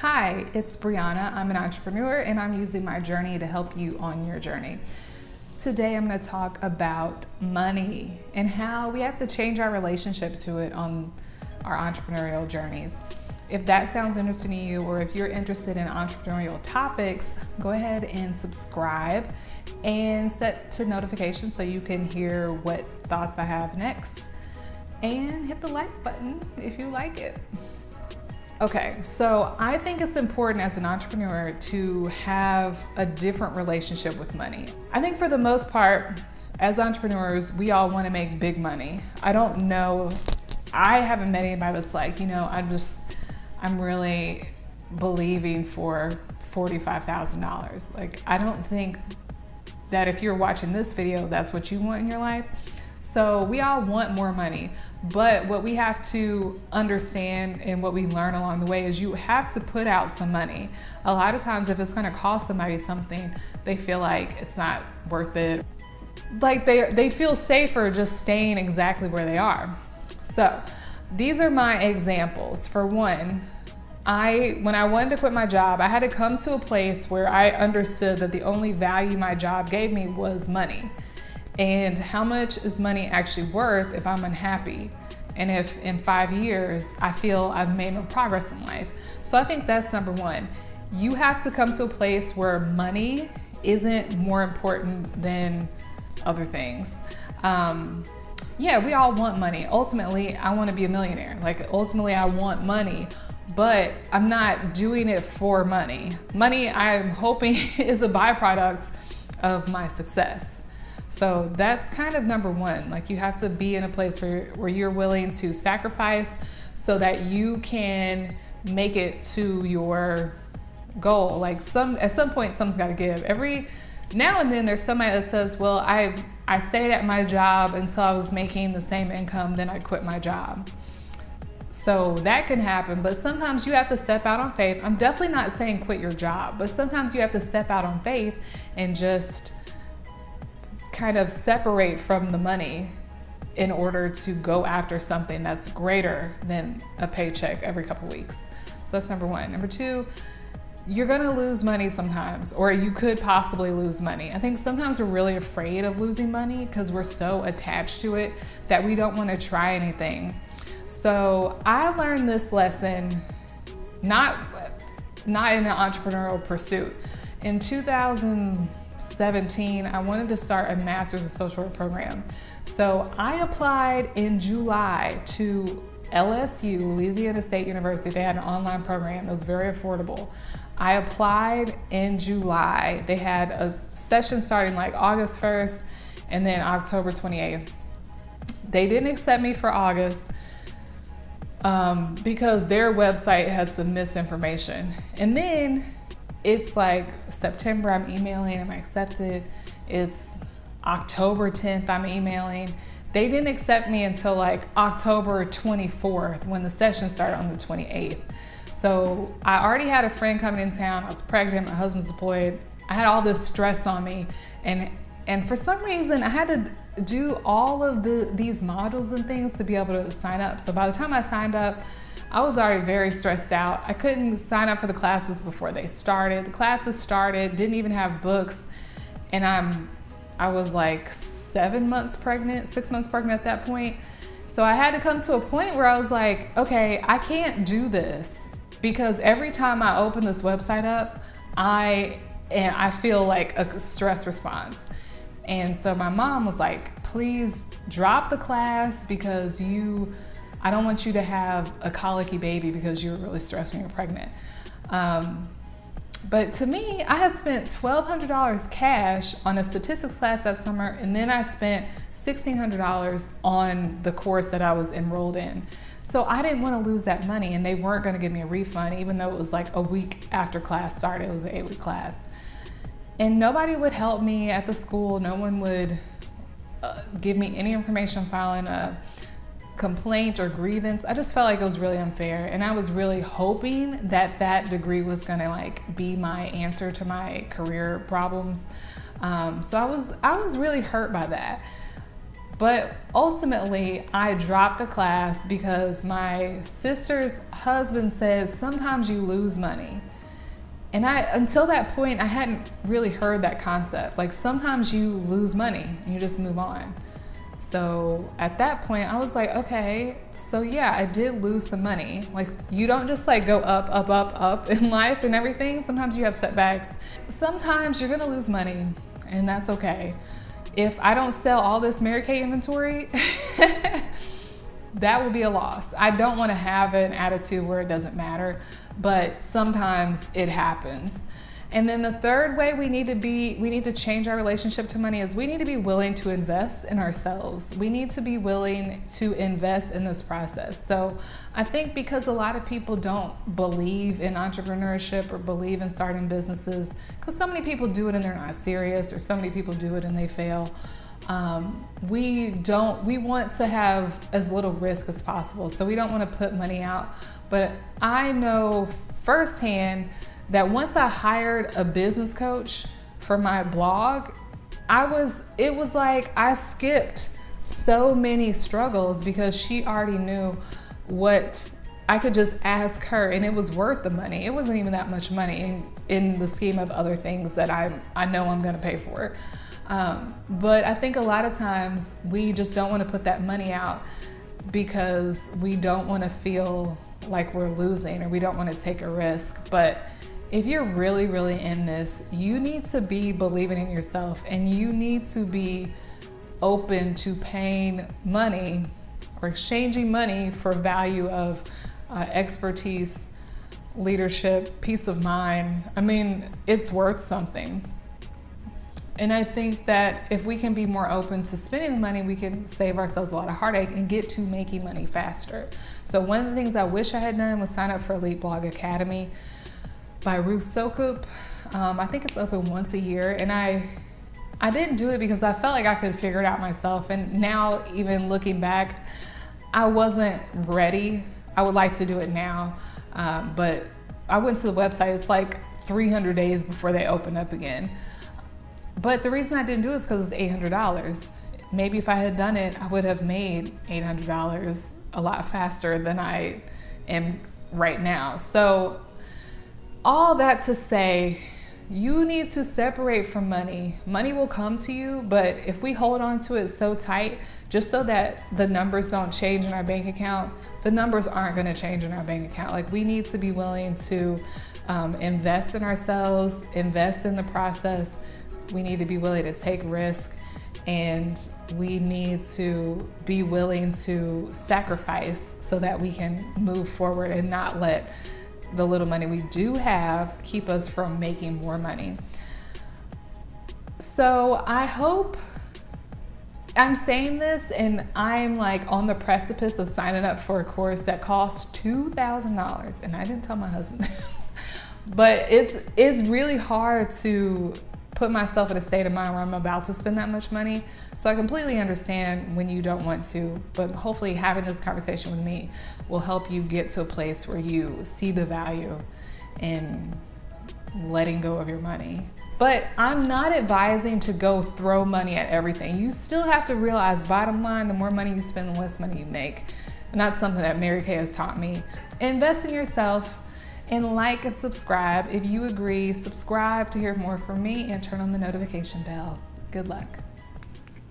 Hi, it's Brianna. I'm an entrepreneur and I'm using my journey to help you on your journey. Today I'm going to talk about money and how we have to change our relationship to it on our entrepreneurial journeys. If that sounds interesting to you, or if you're interested in entrepreneurial topics, go ahead and subscribe and set to notifications so you can hear what thoughts I have next. And hit the like button if you like it. Okay, so I think it's important as an entrepreneur to have a different relationship with money. I think for the most part, as entrepreneurs, we all want to make big money. I don't know, I haven't met anybody that's like, I'm really believing for $45,000. Like, I don't think that if you're watching this video, that's what you want in your life. So we all want more money, but what we have to understand and what we learn along the way is you have to put out some money. A lot of times if it's gonna cost somebody something, they feel like it's not worth it. Like they feel safer just staying exactly where they are. So these are my examples. For one, when I wanted to quit my job, I had to come to a place where I understood that the only value my job gave me was money. And how much is money actually worth if I'm unhappy? And if in 5 years, I feel I've made no progress in life. So I think that's number one. You have to come to a place where money isn't more important than other things. Yeah, we all want money. Ultimately, I want to be a millionaire. Like, ultimately, I want money, but I'm not doing it for money. Money, I'm hoping, is a byproduct of my success. So that's kind of number one. Like, you have to be in a place where you're willing to sacrifice so that you can make it to your goal. Like, at some point, something's got to give. Every now and then there's somebody that says, well, I stayed at my job until I was making the same income, then I quit my job. So that can happen, but sometimes you have to step out on faith. I'm definitely not saying quit your job, but sometimes you have to step out on faith and just kind of separate from the money in order to go after something that's greater than a paycheck every couple weeks. So that's number one. Number two, you're gonna lose money sometimes, or you could possibly lose money. I think sometimes we're really afraid of losing money because we're so attached to it that we don't wanna try anything. So I learned this lesson not in an entrepreneurial pursuit. In 2017, I wanted to start a master's of social work program. So I applied in July to LSU, Louisiana State University. They had an online program that was very affordable. I applied in July. They had a session starting like August 1st and then October 28th. They didn't accept me for August because their website had some misinformation. And then it's like September, I'm emailing, am I accepted? It's October 10th, I'm emailing. They didn't accept me until like October 24th when the session started on the 28th. So I already had a friend coming in town. I was pregnant, my husband's deployed. I had all this stress on me. And for some reason, I had to do all of these modules and things to be able to sign up. So by the time I signed up, I was already very stressed out. I couldn't sign up for the classes before they started. The classes started, didn't even have books. And I was like 6 months pregnant at that point. So I had to come to a point where I was like, okay, I can't do this because every time I open this website up, I feel like a stress response. And so my mom was like, please drop the class because I don't want you to have a colicky baby because you're really stressed when you're pregnant. But to me, I had spent $1,200 cash on a statistics class that summer, and then I spent $1,600 on the course that I was enrolled in. So I didn't want to lose that money, and they weren't going to give me a refund, even though it was like a week after class started. It was an 8-week class. And nobody would help me at the school. No one would give me any information filing a complaint or grievance. I just felt like it was really unfair, and I was really hoping that that degree was gonna like be my answer to my career problems. So I was really hurt by that. But ultimately, I dropped the class because my sister's husband says sometimes you lose money. And until that point, I hadn't really heard that concept. Like sometimes you lose money and you just move on. So at that point, I was like, okay, so yeah, I did lose some money. Like you don't just like go up, up, up, up in life and everything. Sometimes you have setbacks. Sometimes you're gonna lose money and that's okay. If I don't sell all this Mary Kay inventory, that will be a loss. I don't want to have an attitude where it doesn't matter, but sometimes it happens. And then the third way we need to change our relationship to money is we need to be willing to invest in ourselves. We need to be willing to invest in this process. So I think because a lot of people don't believe in entrepreneurship or believe in starting businesses, because so many people do it and they're not serious, or so many people do it and they fail. We want to have as little risk as possible. So we don't want to put money out. But I know firsthand that once I hired a business coach for my blog, it was like I skipped so many struggles because she already knew what I could just ask her, and it was worth the money. It wasn't even that much money in the scheme of other things that I know I'm gonna pay for. But I think a lot of times we just don't want to put that money out because we don't want to feel like we're losing or we don't want to take a risk. But if you're really, really in this, you need to be believing in yourself, and you need to be open to paying money or exchanging money for value of expertise, leadership, peace of mind. I mean, it's worth something. And I think that if we can be more open to spending the money, we can save ourselves a lot of heartache and get to making money faster. So one of the things I wish I had done was sign up for Elite Blog Academy by Ruth Sokup. I think it's open once a year, and I didn't do it because I felt like I could figure it out myself. And now, even looking back, I wasn't ready. I would like to do it now, but I went to the website. It's like 300 days before they open up again. But the reason I didn't do it is because it's $800. Maybe if I had done it, I would have made $800 a lot faster than I am right now. So all that to say, you need to separate from money. Money will come to you, but if we hold on to it so tight, just so that the numbers don't change in our bank account, the numbers aren't going to change in our bank account. Like, we need to be willing to invest in ourselves, invest in the process. We need to be willing to take risk, and we need to be willing to sacrifice so that we can move forward and not let the little money we do have keep us from making more money. So I hope I'm saying this, and I'm like on the precipice of signing up for a course that costs $2,000, and I didn't tell my husband this, but it's really hard to put myself in a state of mind where I'm about to spend that much money. So I completely understand when you don't want to, but hopefully having this conversation with me will help you get to a place where you see the value in letting go of your money. But I'm not advising to go throw money at everything. You still have to realize, bottom line, the more money you spend, the less money you make. And that's something that Mary Kay has taught me. Invest in yourself. And like and subscribe. If you agree, subscribe to hear more from me and turn on the notification bell. Good luck.